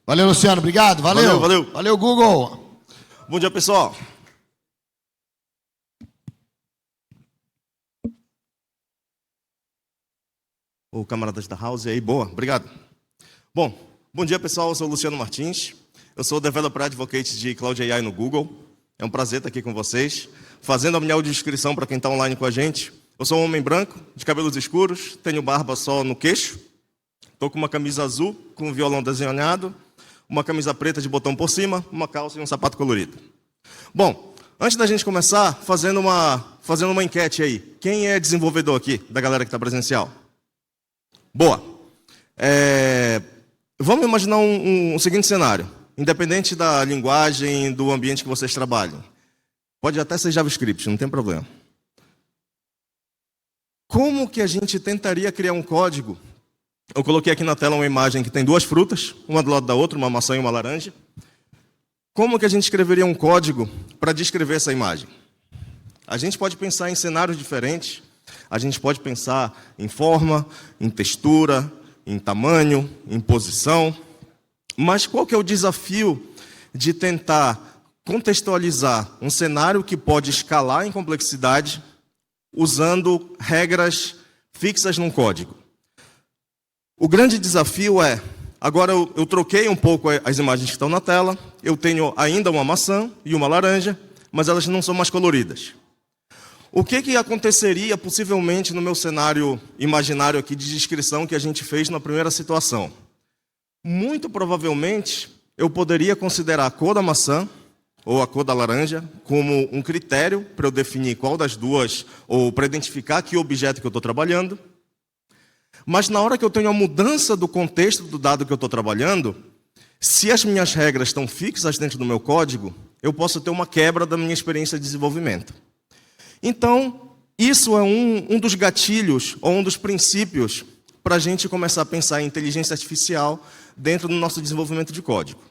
Valeu, Luciano. Obrigado. Valeu. Valeu. Valeu, Google. Bom dia, pessoal. O camarada da House aí, boa, obrigado. Bom dia, pessoal, eu sou o Luciano Martins, eu sou o Developer Advocate de Cloud AI no Google. É um prazer estar aqui com vocês, fazendo a minha audiodescrição para quem está online com a gente. Eu sou um homem branco, de cabelos escuros, tenho barba só no queixo, estou com uma camisa azul, com um violão desenhado, uma camisa preta de botão por cima, uma calça e um sapato colorido. Bom, antes da gente começar, fazendo uma enquete aí. Quem é desenvolvedor aqui, da galera que está presencial? Boa. Vamos imaginar um seguinte cenário. Independente da linguagem, do ambiente que vocês trabalhem. Pode até ser JavaScript, não tem problema. Como que a gente tentaria criar um código? Eu coloquei aqui na tela uma imagem que tem duas frutas, uma do lado da outra, uma maçã e uma laranja. Como que a gente escreveria um código para descrever essa imagem? A gente pode pensar em cenários diferentes, a gente pode pensar em forma, em textura, em tamanho, em posição. Mas qual que é o desafio de tentar contextualizar um cenário que pode escalar em complexidade usando regras fixas num código? O grande desafio é, agora eu troquei um pouco as imagens que estão na tela, eu tenho ainda uma maçã e uma laranja, mas elas não são mais coloridas. O que aconteceria possivelmente no meu cenário imaginário aqui de descrição que a gente fez na primeira situação? Muito provavelmente, eu poderia considerar a cor da maçã ou a cor da laranja como um critério para eu definir qual das duas, ou para identificar que objeto que eu estou trabalhando. Mas na hora que eu tenho a mudança do contexto do dado que eu estou trabalhando, se as minhas regras estão fixas dentro do meu código, eu posso ter uma quebra da minha experiência de desenvolvimento. Então, isso é um dos gatilhos, ou um dos princípios, para a gente começar a pensar em inteligência artificial dentro do nosso desenvolvimento de código.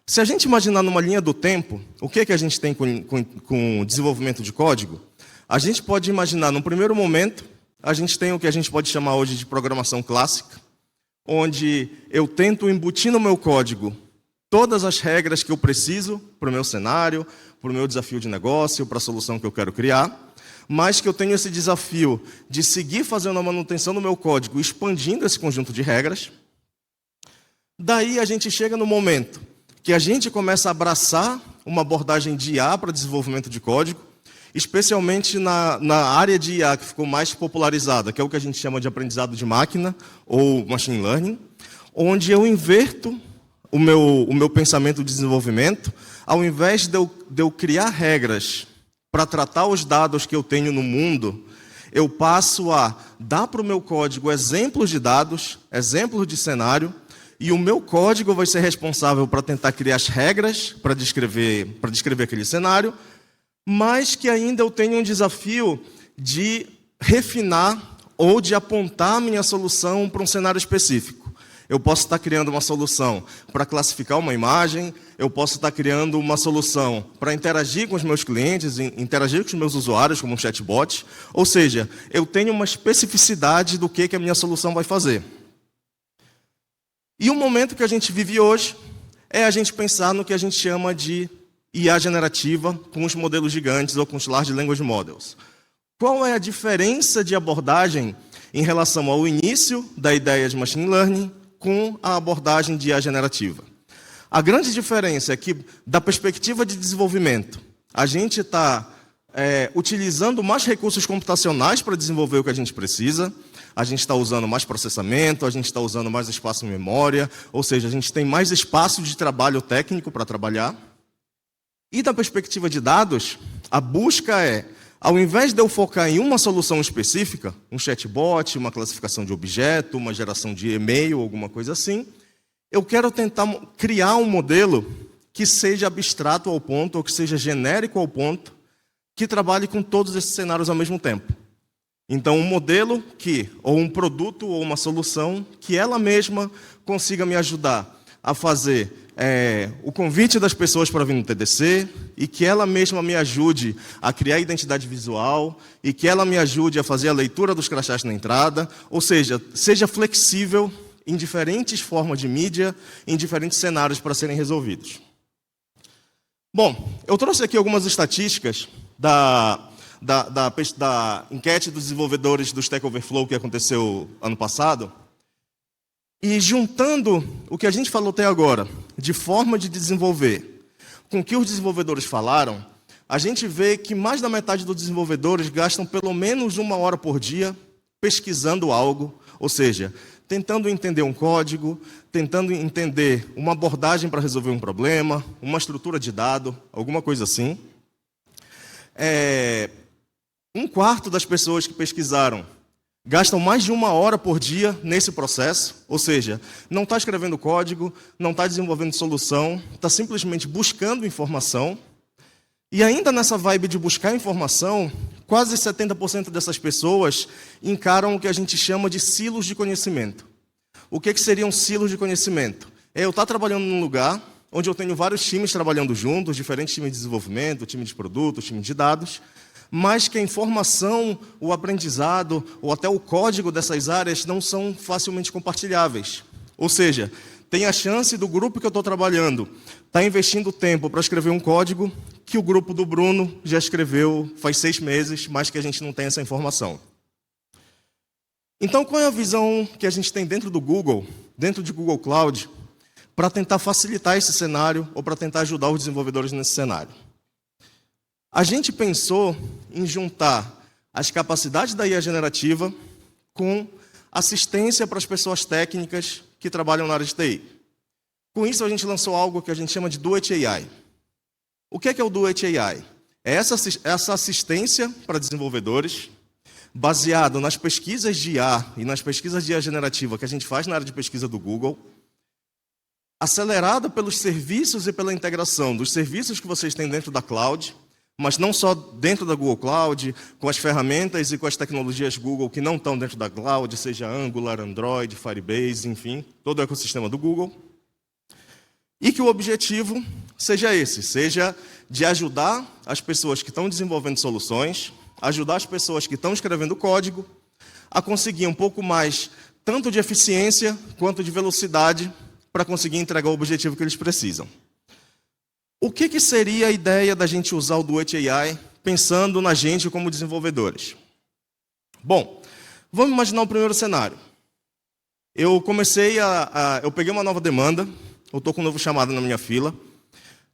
Se a gente imaginar numa linha do tempo, o que a gente tem com o desenvolvimento de código, a gente pode imaginar, num primeiro momento, a gente tem o que a gente pode chamar hoje de programação clássica, onde eu tento embutir no meu código todas as regras que eu preciso para o meu cenário, para o meu desafio de negócio, para a solução que eu quero criar, mas que eu tenho esse desafio de seguir fazendo a manutenção do meu código, expandindo esse conjunto de regras. Daí a gente chega no momento que a gente começa a abraçar uma abordagem de IA para desenvolvimento de código, especialmente na área de IA que ficou mais popularizada, que é o que a gente chama de aprendizado de máquina, ou machine learning, onde eu inverto o meu pensamento de desenvolvimento, ao invés de eu criar regras para tratar os dados que eu tenho no mundo, eu passo a dar para o meu código exemplos de dados, exemplos de cenário, e o meu código vai ser responsável para tentar criar as regras para descrever aquele cenário, mas que ainda eu tenho um desafio de refinar ou de apontar a minha solução para um cenário específico. Eu posso estar criando uma solução para classificar uma imagem, eu posso estar criando uma solução para interagir com os meus clientes, interagir com os meus usuários, como um chatbot. Ou seja, eu tenho uma especificidade do que a minha solução vai fazer. E o momento que a gente vive hoje é a gente pensar no que a gente chama de IA generativa com os modelos gigantes ou com os Large Language Models. Qual é a diferença de abordagem em relação ao início da ideia de Machine Learning com a abordagem de IA generativa? A grande diferença é que, da perspectiva de desenvolvimento, a gente está utilizando mais recursos computacionais para desenvolver o que a gente precisa, a gente está usando mais processamento, a gente está usando mais espaço em memória, ou seja, a gente tem mais espaço de trabalho técnico para trabalhar. E da perspectiva de dados, a busca é, ao invés de eu focar em uma solução específica, um chatbot, uma classificação de objeto, uma geração de e-mail, alguma coisa assim, eu quero tentar criar um modelo que seja abstrato ao ponto, ou que seja genérico ao ponto, que trabalhe com todos esses cenários ao mesmo tempo. Então, um modelo ou um produto, ou uma solução, que ela mesma consiga me ajudar a fazer o convite das pessoas para vir no TDC e que ela mesma me ajude a criar identidade visual e que ela me ajude a fazer a leitura dos crachás na entrada, ou seja, seja flexível em diferentes formas de mídia, em diferentes cenários para serem resolvidos. Bom, eu trouxe aqui algumas estatísticas da enquete dos desenvolvedores do Stack Overflow que aconteceu ano passado. E juntando o que a gente falou até agora, de forma de desenvolver, com o que os desenvolvedores falaram, a gente vê que mais da metade dos desenvolvedores gastam pelo menos 1 hora por dia pesquisando algo, ou seja, tentando entender um código, tentando entender uma abordagem para resolver um problema, uma estrutura de dado, alguma coisa assim. 1/4 das pessoas que pesquisaram gastam mais de 1 hora por dia nesse processo, ou seja, não está escrevendo código, não está desenvolvendo solução, está simplesmente buscando informação. E ainda nessa vibe de buscar informação, quase 70% dessas pessoas encaram o que a gente chama de silos de conhecimento. O que seriam silos de conhecimento? Eu estar trabalhando num lugar onde eu tenho vários times trabalhando juntos, diferentes times de desenvolvimento, time de produtos, time de dados, mas que a informação, o aprendizado ou até o código dessas áreas não são facilmente compartilháveis. Ou seja, tem a chance do grupo que eu estou trabalhando estar investindo tempo para escrever um código que o grupo do Bruno já escreveu faz 6 meses, mas que a gente não tem essa informação. Então, qual é a visão que a gente tem dentro do Google, dentro de Google Cloud, para tentar facilitar esse cenário ou para tentar ajudar os desenvolvedores nesse cenário? A gente pensou em juntar as capacidades da IA generativa com assistência para as pessoas técnicas que trabalham na área de TI. Com isso, a gente lançou algo que a gente chama de Do It AI. O que é o Do It AI? É essa assistência para desenvolvedores, baseado nas pesquisas de IA e nas pesquisas de IA generativa que a gente faz na área de pesquisa do Google, acelerada pelos serviços e pela integração dos serviços que vocês têm dentro da cloud, mas não só dentro da Google Cloud, com as ferramentas e com as tecnologias Google que não estão dentro da cloud, seja Angular, Android, Firebase, enfim, todo o ecossistema do Google. E que o objetivo seja esse, seja de ajudar as pessoas que estão desenvolvendo soluções, ajudar as pessoas que estão escrevendo código a conseguir um pouco mais, tanto de eficiência quanto de velocidade, para conseguir entregar o objetivo que eles precisam. O que seria a ideia da gente usar o Do It AI pensando na gente como desenvolvedores? Bom, vamos imaginar o primeiro cenário. Eu peguei uma nova demanda, eu estou com um novo chamado na minha fila,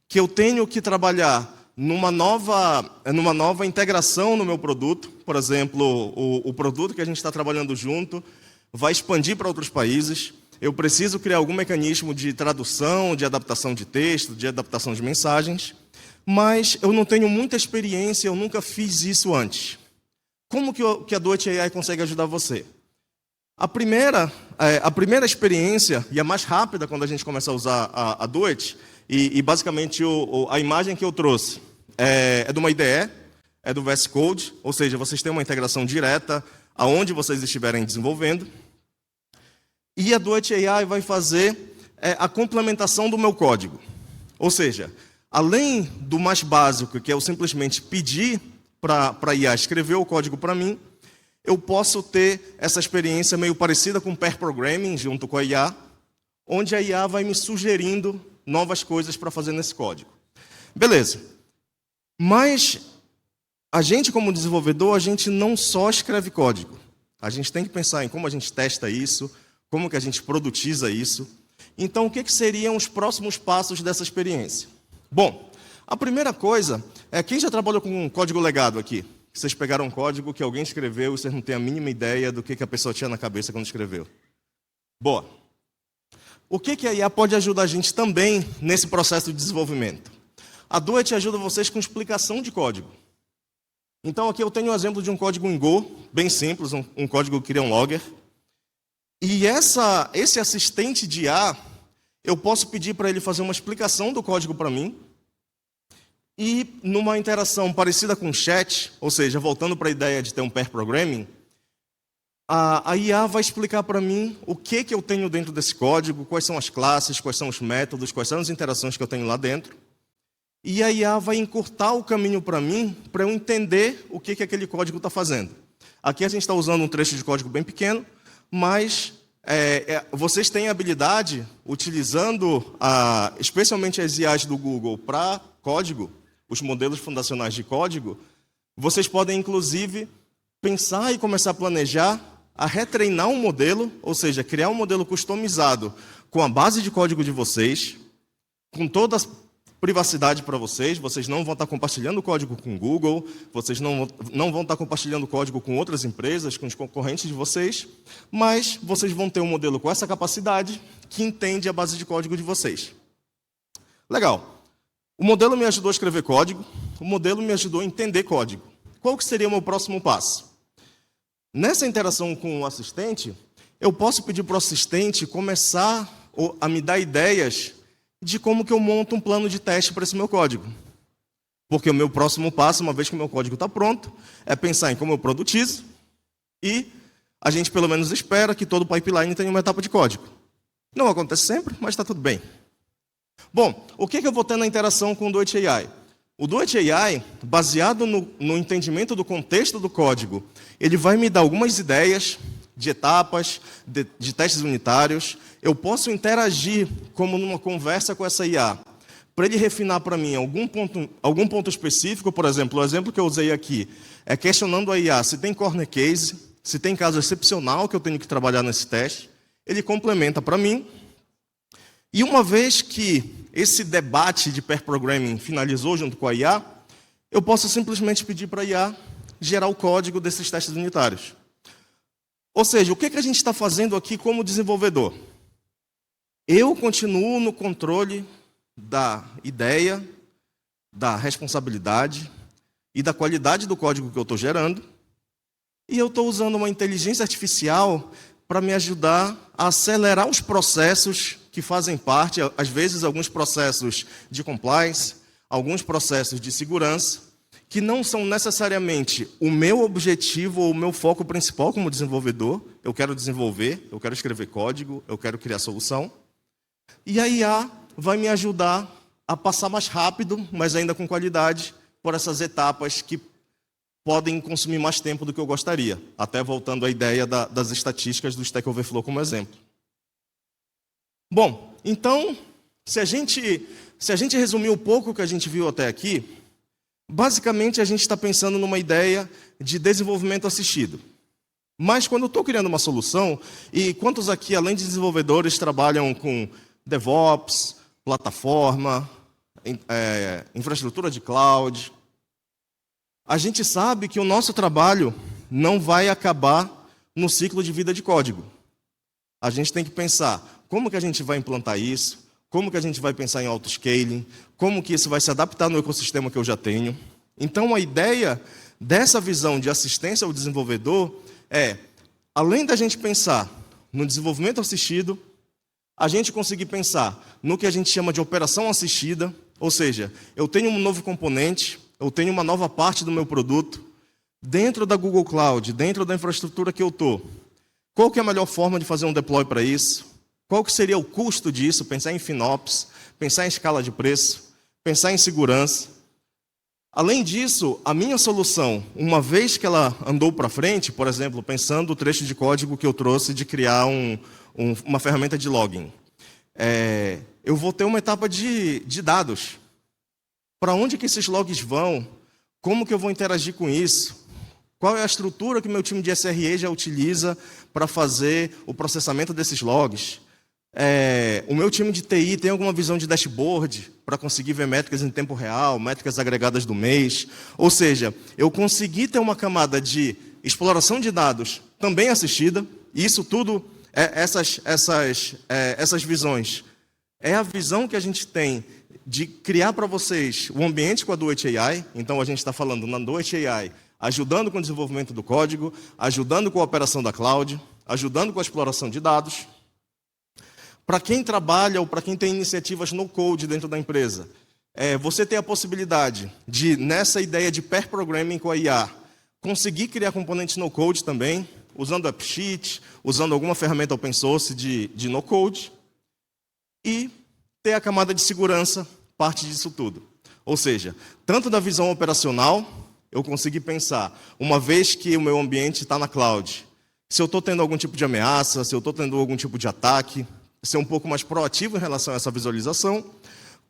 que eu tenho que trabalhar numa nova integração no meu produto. Por exemplo, o produto que a gente está trabalhando junto vai expandir para outros países. Eu preciso criar algum mecanismo de tradução, de adaptação de texto, de adaptação de mensagens, mas eu não tenho muita experiência, eu nunca fiz isso antes. Como que a Do It AI consegue ajudar você? A primeira experiência, e a mais rápida quando a gente começa a usar a Do It, e basicamente a imagem que eu trouxe é de uma IDE, é do VS Code, ou seja, vocês têm uma integração direta aonde vocês estiverem desenvolvendo. E a Do It AI vai fazer a complementação do meu código. Ou seja, além do mais básico, que é eu simplesmente pedir para a IA escrever o código para mim, eu posso ter essa experiência meio parecida com pair programming junto com a IA, onde a IA vai me sugerindo novas coisas para fazer nesse código. Beleza. Mas a gente, como desenvolvedor, a gente não só escreve código. A gente tem que pensar em como a gente testa isso, como que a gente produtiza isso. Então, o que seriam os próximos passos dessa experiência? Bom, a primeira coisa é, quem já trabalhou com um código legado aqui? Vocês pegaram um código que alguém escreveu e vocês não têm a mínima ideia do que a pessoa tinha na cabeça quando escreveu. Boa. O que a IA pode ajudar a gente também nesse processo de desenvolvimento? A Do It ajuda vocês com explicação de código. Então, aqui eu tenho um exemplo de um código em Go, bem simples, um código que cria um logger. E esse assistente de IA, eu posso pedir para ele fazer uma explicação do código para mim. E numa interação parecida com chat, ou seja, voltando para a ideia de ter um pair programming, A IA vai explicar para mim o que eu tenho dentro desse código, quais são as classes, quais são os métodos, quais são as interações que eu tenho lá dentro. E a IA vai encurtar o caminho para mim, para eu entender o que aquele código está fazendo. Aqui a gente está usando um trecho de código bem pequeno, mas vocês têm a habilidade, utilizando especialmente as IAs do Google para código, os modelos fundacionais de código, vocês podem, inclusive, pensar e começar a planejar a retreinar um modelo, ou seja, criar um modelo customizado com a base de código de vocês, com toda a privacidade para vocês não vão estar compartilhando código com o Google, vocês não vão estar compartilhando código com outras empresas, com os concorrentes de vocês, mas vocês vão ter um modelo com essa capacidade que entende a base de código de vocês. Legal. O modelo me ajudou a escrever código, o modelo me ajudou a entender código. Qual que seria o meu próximo passo? Nessa interação com o assistente, eu posso pedir para o assistente começar a me dar ideias de como que eu monto um plano de teste para esse meu código. Porque o meu próximo passo, uma vez que o meu código está pronto, é pensar em como eu produtizo e a gente pelo menos espera que todo pipeline tenha uma etapa de código. Não acontece sempre, mas está tudo bem. Bom, o que eu vou ter na interação com o Duet AI? O Duet AI, baseado no entendimento do contexto do código, ele vai me dar algumas ideias de etapas, de testes unitários. Eu posso interagir como numa conversa com essa IA, para ele refinar para mim algum ponto específico. Por exemplo, o exemplo que eu usei aqui é questionando a IA se tem corner case, se tem caso excepcional que eu tenho que trabalhar nesse teste. Ele complementa para mim. E uma vez que esse debate de pair programming finalizou junto com a IA, eu posso simplesmente pedir para a IA gerar o código desses testes unitários. Ou seja, o que a gente está fazendo aqui como desenvolvedor? Eu continuo no controle da ideia, da responsabilidade e da qualidade do código que eu estou gerando, e eu estou usando uma inteligência artificial para me ajudar a acelerar os processos que fazem parte, às vezes, alguns processos de compliance, alguns processos de segurança, que não são necessariamente o meu objetivo ou o meu foco principal como desenvolvedor. Eu quero desenvolver, eu quero escrever código, eu quero criar solução. E a IA vai me ajudar a passar mais rápido, mas ainda com qualidade, por essas etapas que podem consumir mais tempo do que eu gostaria. Até voltando à ideia das estatísticas do Stack Overflow como exemplo. Bom, então, se a gente resumir um pouco o que a gente viu até aqui, basicamente a gente está pensando numa ideia de desenvolvimento assistido. Mas quando eu estou criando uma solução, e quantos aqui, além de desenvolvedores, trabalham com DevOps, plataforma, infraestrutura de cloud, a gente sabe que o nosso trabalho não vai acabar no ciclo de vida de código. A gente tem que pensar como que a gente vai implantar isso, como que a gente vai pensar em autoscaling, como que isso vai se adaptar no ecossistema que eu já tenho. Então, a ideia dessa visão de assistência ao desenvolvedor é, além da gente pensar no desenvolvimento assistido, a gente conseguir pensar no que a gente chama de operação assistida, ou seja, eu tenho um novo componente, eu tenho uma nova parte do meu produto, dentro da Google Cloud, dentro da infraestrutura que eu estou. Qual que é a melhor forma de fazer um deploy para isso? Qual que seria o custo disso? Pensar em FinOps, pensar em escala de preço, pensar em segurança. Além disso, a minha solução, uma vez que ela andou para frente, por exemplo, pensando o trecho de código que eu trouxe de criar uma ferramenta de login, eu vou ter uma etapa de dados. Para onde que esses logs vão? Como que eu vou interagir com isso? Qual é a estrutura que meu time de SRE já utiliza para fazer o processamento desses logs? O meu time de TI tem alguma visão de dashboard para conseguir ver métricas em tempo real, métricas agregadas do mês? Ou seja, eu consegui ter uma camada de exploração de dados também assistida, e isso tudo, essas visões, é a visão que a gente tem de criar para vocês o ambiente com a Duet AI. Então, a gente está falando na Duet AI, ajudando com o desenvolvimento do código, ajudando com a operação da cloud, ajudando com a exploração de dados. Para quem trabalha ou para quem tem iniciativas no code dentro da empresa, você tem a possibilidade de, nessa ideia de pair programming com a IA, conseguir criar componentes no code também, usando AppSheet, usando alguma ferramenta open source de no-code, e ter a camada de segurança, parte disso tudo. Ou seja, tanto da visão operacional, eu consegui pensar, uma vez que o meu ambiente está na cloud, se eu estou tendo algum tipo de ameaça, se eu estou tendo algum tipo de ataque, ser um pouco mais proativo em relação a essa visualização,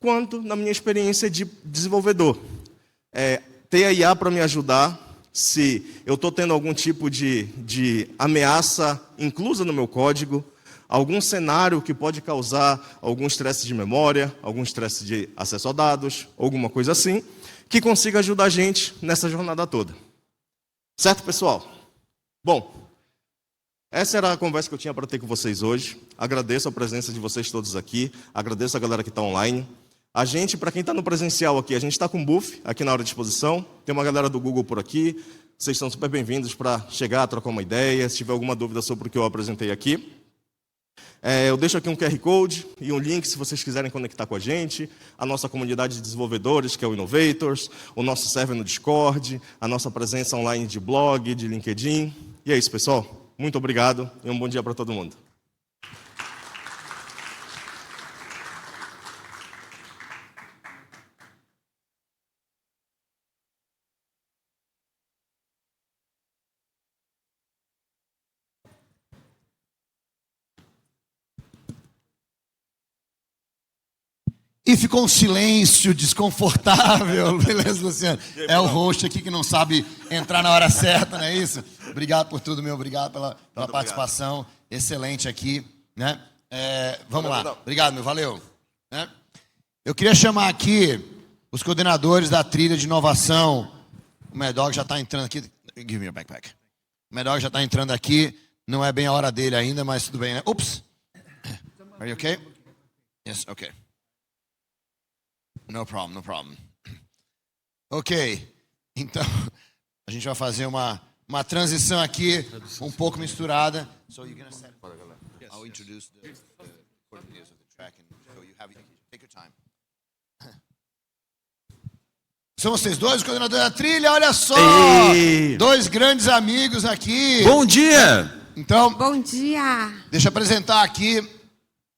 quanto na minha experiência de desenvolvedor. Ter a IA para me ajudar, se eu estou tendo algum tipo de ameaça inclusa no meu código, algum cenário que pode causar algum estresse de memória, algum estresse de acesso a dados, alguma coisa assim, que consiga ajudar a gente nessa jornada toda. Certo, pessoal? Bom, essa era a conversa que eu tinha para ter com vocês hoje. Agradeço a presença de vocês todos aqui, agradeço a galera que está online. A gente, para quem está no presencial aqui, a gente está com um booth aqui na hora de exposição. Tem uma galera do Google por aqui. Vocês são super bem-vindos para chegar, trocar uma ideia. Se tiver alguma dúvida sobre o que eu apresentei aqui. Eu deixo aqui um QR Code e um link se vocês quiserem conectar com a gente. A nossa comunidade de desenvolvedores, que é o Innovators. O nosso server no Discord. A nossa presença online de blog, de LinkedIn. E é isso, pessoal. Muito obrigado e um bom dia para todo mundo. E ficou um silêncio desconfortável. Beleza, Luciano? É o host aqui que não sabe entrar na hora certa, não é isso? Obrigado por tudo, meu. Obrigado pela participação. Obrigado. Excelente aqui, né? Vamos lá. Obrigado, meu. Valeu. Eu queria chamar aqui os coordenadores da trilha de inovação. O Mad-Dog já está entrando aqui. Give me your backpack. O Mad-Dog já está entrando aqui. Não é bem a hora dele ainda, mas tudo bem, né? Ups. Are you okay? Yes, okay. No problem, no problem. Ok, então a gente vai fazer uma transição aqui um pouco misturada. So you're gonna set. I'll introduce the coordinators of the track and show you how you take your time. São vocês dois, os coordenadores da trilha, olha só! Ei. Dois grandes amigos aqui. Bom dia! Então, bom dia! Deixa eu apresentar aqui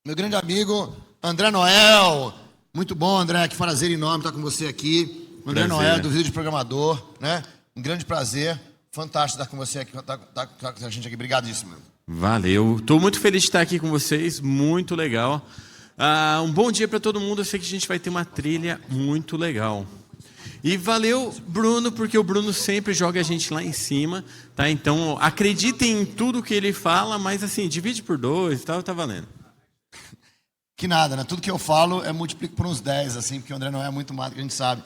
meu grande amigo André Noel. Muito bom, André, que prazer enorme estar com você aqui. André Noel, do Vídeo de Programador, né? Um grande prazer, fantástico estar com você aqui, estar com a gente aqui. Obrigadíssimo. Valeu, estou muito feliz de estar aqui com vocês, muito legal. Um bom dia para todo mundo, eu sei que a gente vai ter uma trilha muito legal. E valeu, Bruno, porque o Bruno sempre joga a gente lá em cima, tá? Então, acreditem em tudo que ele fala, mas assim, divide por 2 e tal, tá valendo. Que nada, né? Tudo que eu falo multiplico por uns 10, assim, porque o André não é muito mais do que a gente sabe.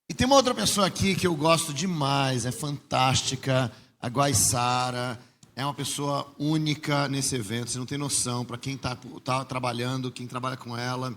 E tem uma outra pessoa aqui que eu gosto demais, é fantástica, a Guaissara, é uma pessoa única nesse evento, você não tem noção, para quem está trabalhando, quem trabalha com ela,